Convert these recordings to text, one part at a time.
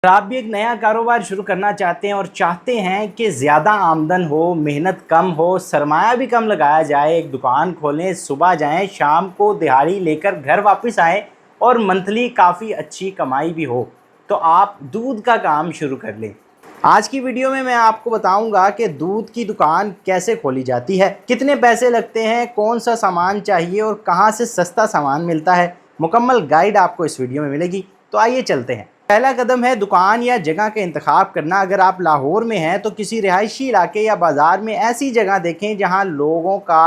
अगर आप भी एक नया कारोबार शुरू करना चाहते हैं और चाहते हैं कि ज़्यादा आमदन हो, मेहनत कम हो, सरमाया भी कम लगाया जाए, एक दुकान खोलें, सुबह जाएं, शाम को दिहाड़ी लेकर घर वापस आएं और मंथली काफ़ी अच्छी कमाई भी हो, तो आप दूध का काम शुरू कर लें। आज की वीडियो में मैं आपको बताऊंगा कि दूध की दुकान कैसे खोली जाती है, कितने पैसे लगते हैं, कौन सा सामान चाहिए और कहां से सस्ता सामान मिलता है। मुकम्मल गाइड आपको इस वीडियो में मिलेगी। तो आइए चलते हैं। पहला कदम है दुकान या जगह का इंतखाब करना। अगर आप लाहौर में हैं तो किसी रिहायशी इलाके या बाज़ार में ऐसी जगह देखें जहां लोगों का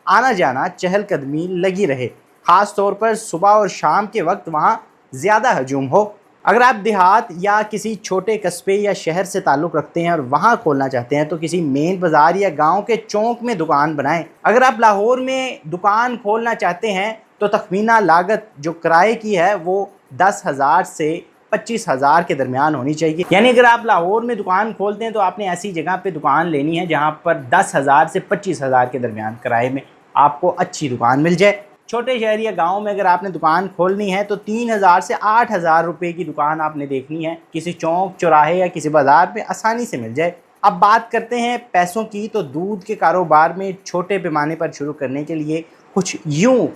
आना जाना चहलकदमी लगी रहे, ख़ास तौर पर सुबह और शाम के वक्त वहां ज़्यादा हजूम हो। अगर आप देहात या किसी छोटे कस्बे या शहर से ताल्लुक़ रखते हैं और वहाँ खोलना चाहते हैं तो किसी मेन बाज़ार या गांव के चौक में दुकान बनाएं। अगर आप लाहौर में दुकान खोलना चाहते हैं तो तखमीना लागत जो किराए की है वो 10,000 से 25,000 के दरमियान होनी चाहिए। यानी अगर आप लाहौर में दुकान खोलते हैं तो आपने ऐसी जगह पे दुकान लेनी है जहाँ पर 10,000 से 25,000 के दरमियान किराए में आपको अच्छी दुकान मिल जाए। छोटे शहर या गांव में अगर आपने दुकान खोलनी है तो 3,000 से 8,000 रुपये की दुकान आपने देखनी है, किसी चौक चौराहे या किसी बाज़ार में आसानी से मिल जाए। अब बात करते हैं पैसों की। तो दूध के कारोबार में छोटे पैमाने पर शुरू करने के लिए कुछ यूँ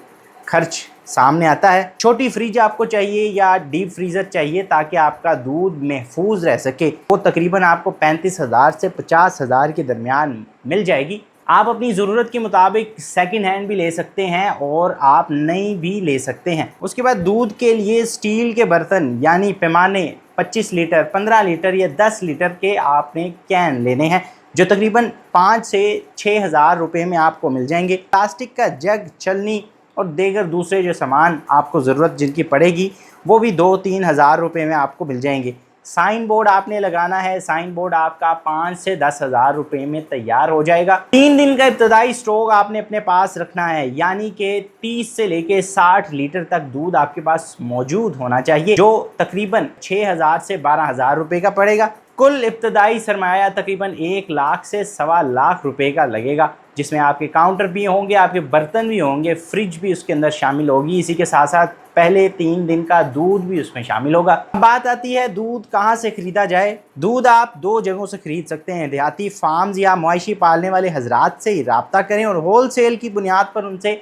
खर्च सामने आता है। छोटी फ्रिज आपको चाहिए या डीप फ्रीज़र चाहिए ताकि आपका दूध महफूज रह सके, वो तकरीबन आपको 35,000 से 50,000 के दरमियान मिल जाएगी। आप अपनी ज़रूरत के मुताबिक सेकंड हैंड भी ले सकते हैं और आप नई भी ले सकते हैं। उसके बाद दूध के लिए स्टील के बर्तन यानी पैमाने 25 लीटर, 15 लीटर या 10 लीटर के आपने कैन लेने हैं जो तकरीबन 5 से 6,000 रुपये में आपको मिल जाएंगे। प्लास्टिक का जग, छलनी और दीगर दूसरे जो सामान आपको ज़रूरत जिनकी पड़ेगी वो भी 2-3 हज़ार रुपये में आपको मिल जाएंगे। साइन बोर्ड आपने लगाना है, साइन बोर्ड आपका 5 से 10,000 रुपये में तैयार हो जाएगा। 3 दिन का इब्तदाई स्टॉक आपने अपने पास रखना है, यानी कि 30 से लेके 60 लीटर तक दूध आपके पास मौजूद होना चाहिए, जो तकरीबन 6,000 से 12,000 रुपये का पड़ेगा। कुल इब्तदाई सरमाया तकरीबन 1 लाख से 1.25 लाख रुपए का लगेगा, जिसमें आपके काउंटर भी होंगे, आपके बर्तन भी होंगे, फ्रिज भी उसके अंदर शामिल होगी। इसी के साथ साथ पहले 3 दिन का दूध भी उसमें शामिल होगा। बात आती है दूध कहाँ से ख़रीदा जाए। दूध आप 2 जगहों से ख़रीद सकते हैं। देहाती फार्म्स या मवेशी पालने वाले हजरात से ही रब्ता करें और होल सेल की बुनियाद पर उनसे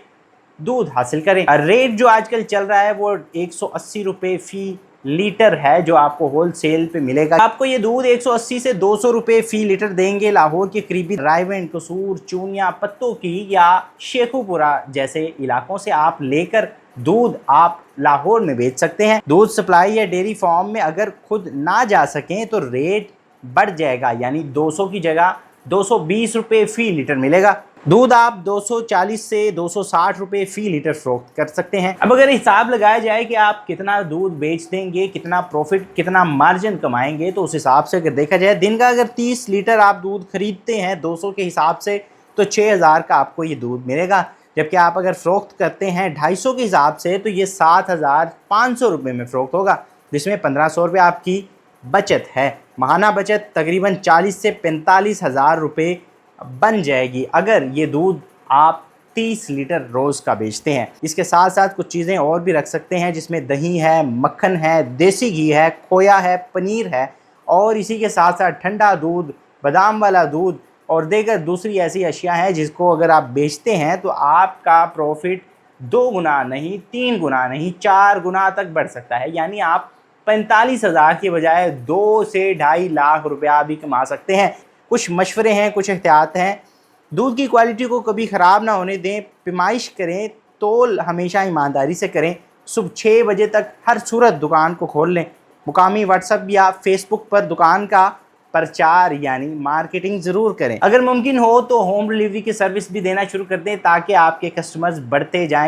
दूध हासिल करें। रेट जो आजकल चल रहा है वो 180 रुपये फ़ी लीटर है जो आपको होल सेल पे मिलेगा। आपको ये दूध 180 से 200 रुपये फ़ी लीटर देंगे। लाहौर के करीबी रायवेंड, कसूर, चूनिया, पत्तों की या शेखुपुरा जैसे इलाकों से आप लेकर दूध आप लाहौर में बेच सकते हैं। दूध सप्लाई या डेयरी फार्म में अगर खुद ना जा सकें तो रेट बढ़ जाएगा, यानी 200 की जगह 220 रुपये फ़ी लीटर मिलेगा। दूध आप 240 से 260 रुपये फ़ी लीटर फरोख्त कर सकते हैं। अब अगर हिसाब लगाया जाए कि आप कितना दूध बेच देंगे, कितना प्रॉफिट, कितना मार्जिन कमाएंगे, तो उस हिसाब से अगर देखा जाए दिन का अगर 30 लीटर आप दूध खरीदते हैं 200 के हिसाब से तो 6,000 का आपको ये दूध मिलेगा। जबकि आप अगर फ़रोख्त करते हैं 250 के हिसाब से तो ये 7,500 रुपये में फ़रोख्त होगा, जिसमें 1,500 रुपये आपकी बचत है। माहाना बचत तकरीबन 40 से 45,000 रुपये बन जाएगी अगर ये दूध आप 30 लीटर रोज़ का बेचते हैं। इसके साथ साथ कुछ चीज़ें और भी रख सकते हैं जिसमें दही है, मक्खन है, देसी घी है, खोया है, पनीर है और इसी के साथ साथ ठंडा दूध, बादाम वाला दूध और दीगर दूसरी ऐसी अशिया हैं जिसको अगर आप बेचते हैं तो आपका प्रॉफिट 2 गुना नहीं, 3 गुना नहीं, 4 गुना तक बढ़ सकता है। यानी आप 45,000 की बजाय 2 से 2.5 लाख रुपया भी कमा सकते हैं। कुछ मशवरे हैं, कुछ एहतियात हैं। दूध की क्वालिटी को कभी ख़राब ना होने दें, पैमाइश करें, तोल हमेशा ईमानदारी से करें। सुबह 6 बजे तक हर सूरत दुकान को खोल लें। मुकामी व्हाट्सएप या फेसबुक पर दुकान का प्रचार यानी मार्केटिंग ज़रूर करें। अगर मुमकिन हो तो होम डिलीवरी की सर्विस भी देना शुरू कर दें ताकि आपके कस्टमर्स बढ़ते जाएं।